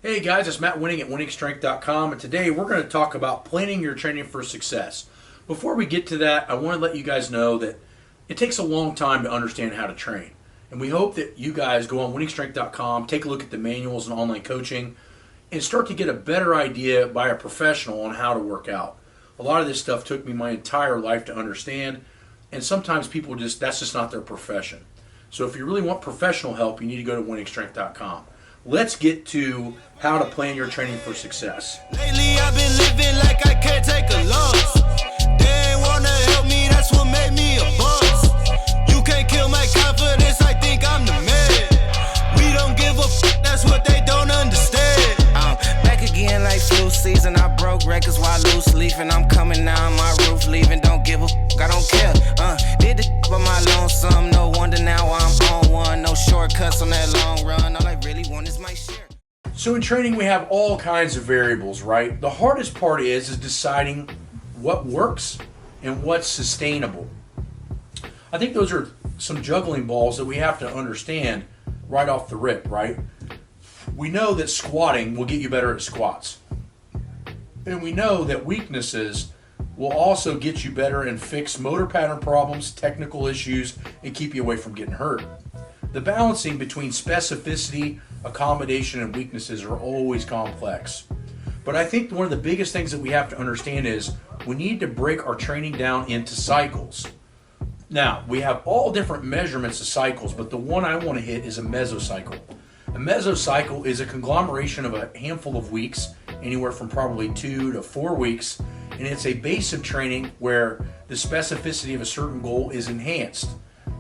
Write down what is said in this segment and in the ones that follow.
Hey guys, it's Matt Wenning at WenningStrength.com, and today we're going to talk about planning your training for success. Before we get to that, I want to let you guys know that it takes a long time to understand how to train. And we hope that you guys go on WenningStrength.com, take a look at the manuals and online coaching, and start to get a better idea by a professional on how to work out. A lot of this stuff took me my entire life to understand, and sometimes people that's just not their profession. So if you really want professional help, you need to go to WenningStrength.com. Let's get to how to plan your training for success. Lately I've been living like I can't take a loss. They ain't wanna help me, that's what made me a boss. You can't kill my confidence, I think I'm the man. We don't give a f, that's what they don't understand. I'm back again like flu season, I broke records while loose leafing. I'm coming down my roof, leaving, don't give a f, I don't care. Did the by my lonesome, no wonder now I'm on one. No shortcuts on that long run, all I really want is my share. So in training, we have all kinds of variables, right? The hardest part is deciding what works and what's sustainable. I think those are some juggling balls that we have to understand right off the rip, right? We know that squatting will get you better at squats. And we know that weaknesses will also get you better and fix motor pattern problems, technical issues, and keep you away from getting hurt. The balancing between specificity, accommodation, and weaknesses are always complex. But I think one of the biggest things that we have to understand is we need to break our training down into cycles. Now, we have all different measurements of cycles, but the one I want to hit is a mesocycle. A mesocycle is a conglomeration of a handful of weeks, anywhere from probably 2 to 4 weeks, and it's a base of training where the specificity of a certain goal is enhanced.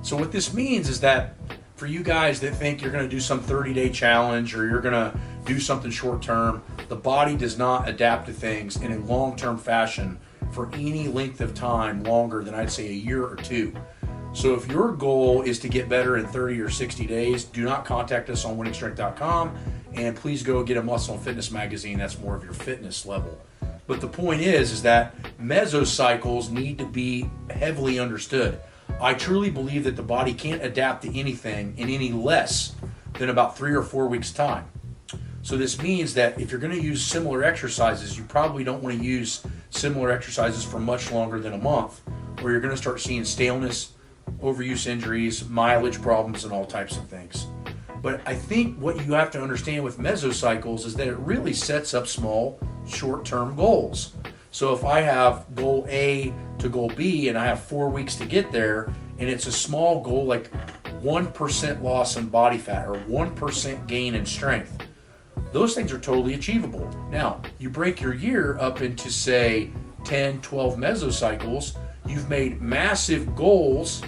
So what this means is that for you guys that think you're going to do some 30-day challenge or you're going to do something short term, the body does not adapt to things in a long-term fashion for any length of time longer than I'd say a year or two. So if your goal is to get better in 30 or 60 days, do not contact us on WenningStrength.com, and please go get a Muscle and Fitness magazine. That's more of your fitness level. But the point is that mesocycles need to be heavily understood. I truly believe that the body can't adapt to anything in any less than about 3 or 4 weeks' time. So this means that if you're going to use similar exercises, you probably don't want to use similar exercises for much longer than a month, or you're going to start seeing staleness, overuse injuries, mileage problems, and all types of things. But I think what you have to understand with mesocycles is that it really sets up small, short-term goals. So if I have goal A to goal B and I have 4 weeks to get there, and it's a small goal like 1% loss in body fat or 1% gain in strength, those things are totally achievable. Now, you break your year up into, say, 10, 12 mesocycles, you've made massive goals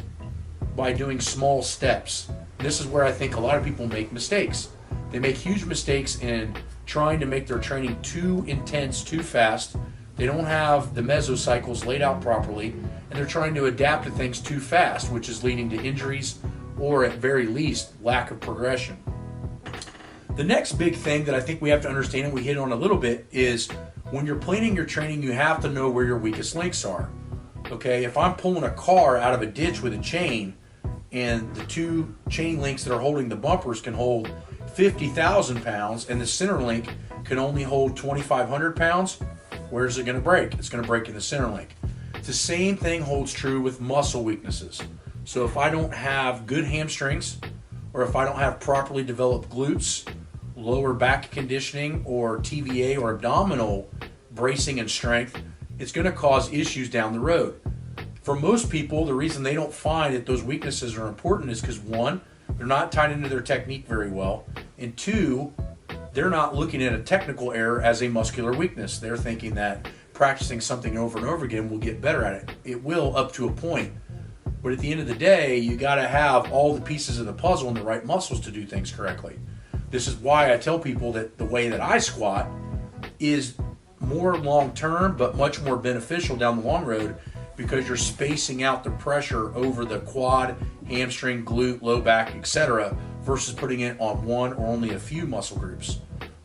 by doing small steps. This is where I think a lot of people make mistakes. They make huge mistakes in trying to make their training too intense, too fast. They don't have the mesocycles laid out properly, and they're trying to adapt to things too fast, which is leading to injuries or, at very least, lack of progression. The next big thing that I think we have to understand, and we hit on a little bit, is when you're planning your training, you have to know where your weakest links are. Okay, if I'm pulling a car out of a ditch with a chain, and the 2 chain links that are holding the bumpers can hold 50,000 pounds, and the center link can only hold 2,500 pounds, where's it going to break? It's going to break in the center link. The same thing holds true with muscle weaknesses. So if I don't have good hamstrings, or if I don't have properly developed glutes, lower back conditioning, or TVA or abdominal bracing and strength, it's going to cause issues down the road. For most people, the reason they don't find that those weaknesses are important is because 1, they're not tied into their technique very well, and 2, they're not looking at a technical error as a muscular weakness. They're thinking that practicing something over and over again will get better at it. It will, up to a point. But at the end of the day, you got to have all the pieces of the puzzle and the right muscles to do things correctly. This is why I tell people that the way that I squat is more long-term but much more beneficial down the long road, because you're spacing out the pressure over the quad, hamstring, glute, low back, etc., versus putting it on one or only a few muscle groups.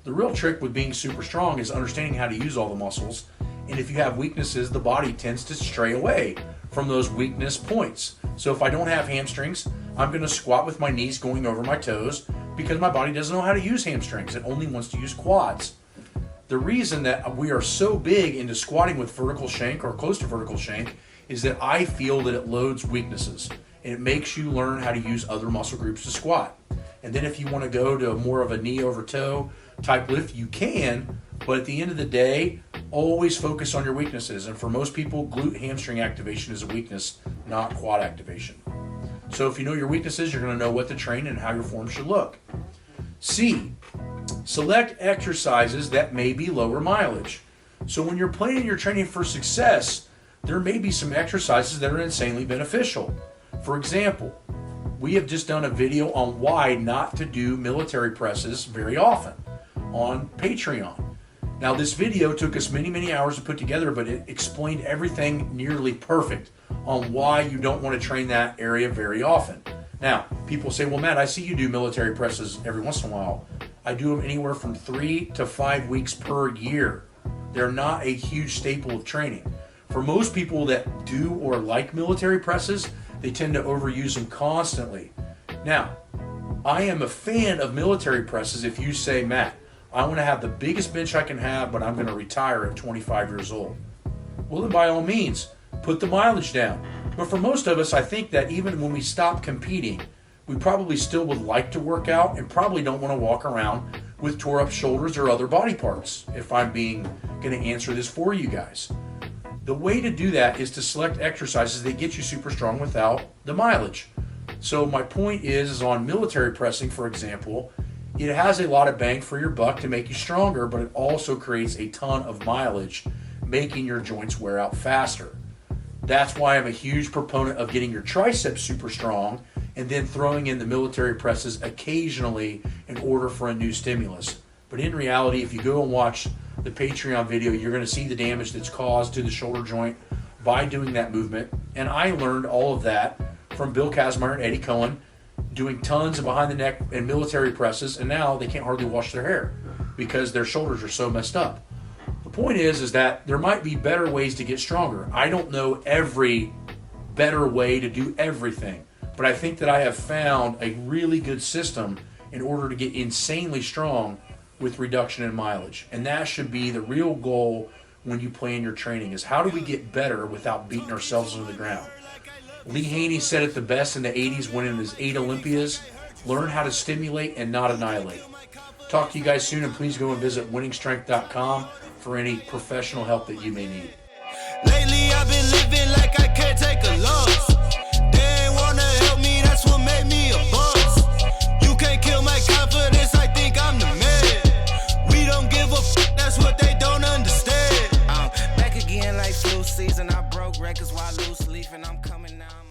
The real trick with being super strong is understanding how to use all the muscles, and if you have weaknesses, the body tends to stray away from those weakness points. So if I don't have hamstrings, I'm going to squat with my knees going over my toes. because my body doesn't know how to use hamstrings. It only wants to use quads. The reason that we are so big into squatting with vertical shank or close to vertical shank is that I feel that it loads weaknesses and it makes you learn how to use other muscle groups to squat. And then if you want to go to more of a knee over toe type lift, you can, but at the end of the day, always focus on your weaknesses. And for most people, glute hamstring activation is a weakness, not quad activation. So if you know your weaknesses, you're going to know what to train and how your form should look. C, select exercises that may be lower mileage. So when you're planning your training for success, there may be some exercises that are insanely beneficial. For example, we have just done a video on why not to do military presses very often on Patreon. Now this video took us many hours to put together, but it explained everything nearly perfect on why you don't want to train that area very often. Now, people say, well, Matt, I see you do military presses every once in a while. I do them anywhere from 3 to 5 weeks per year. They're not a huge staple of training. For most people that do or like military presses, they tend to overuse them constantly. Now, I am a fan of military presses if you say, Matt, I want to have the biggest bench I can have, but I'm going to retire at 25 years old. Well, then by all means, put the mileage down. But for most of us, I think that even when we stop competing, we probably still would like to work out and probably don't want to walk around with tore up shoulders or other body parts, if I'm going to answer this for you guys. The way to do that is to select exercises that get you super strong without the mileage. So my point is on military pressing, for example, it has a lot of bang for your buck to make you stronger, but it also creates a ton of mileage, making your joints wear out faster. That's why I'm a huge proponent of getting your triceps super strong and then throwing in the military presses occasionally in order for a new stimulus. But in reality, if you go and watch the Patreon video, you're going to see the damage that's caused to the shoulder joint by doing that movement. And I learned all of that from Bill Kazmaier and Eddie Cohen, doing tons of behind the neck and military presses, and now they can't hardly wash their hair because their shoulders are so messed up. The point is that there might be better ways to get stronger. I don't know every better way to do everything, but I think that I have found a really good system in order to get insanely strong with reduction in mileage. And that should be the real goal when you plan your training, is how do we get better without beating ourselves into the ground? Lee Haney said it the best in the 80s, winning his 8 Olympias. Learn how to stimulate and not annihilate. Talk to you guys soon, and please go and visit winningstrength.com for any professional help that you may need. Lately I've been living like I can't take a loss. They ain't wanna help me, that's what made me a boss. You can't kill my confidence, I think I'm the man. We don't give a f***, that's what they don't understand. I'm back again like flu season, I broke records while loose leaf and I'm coming now.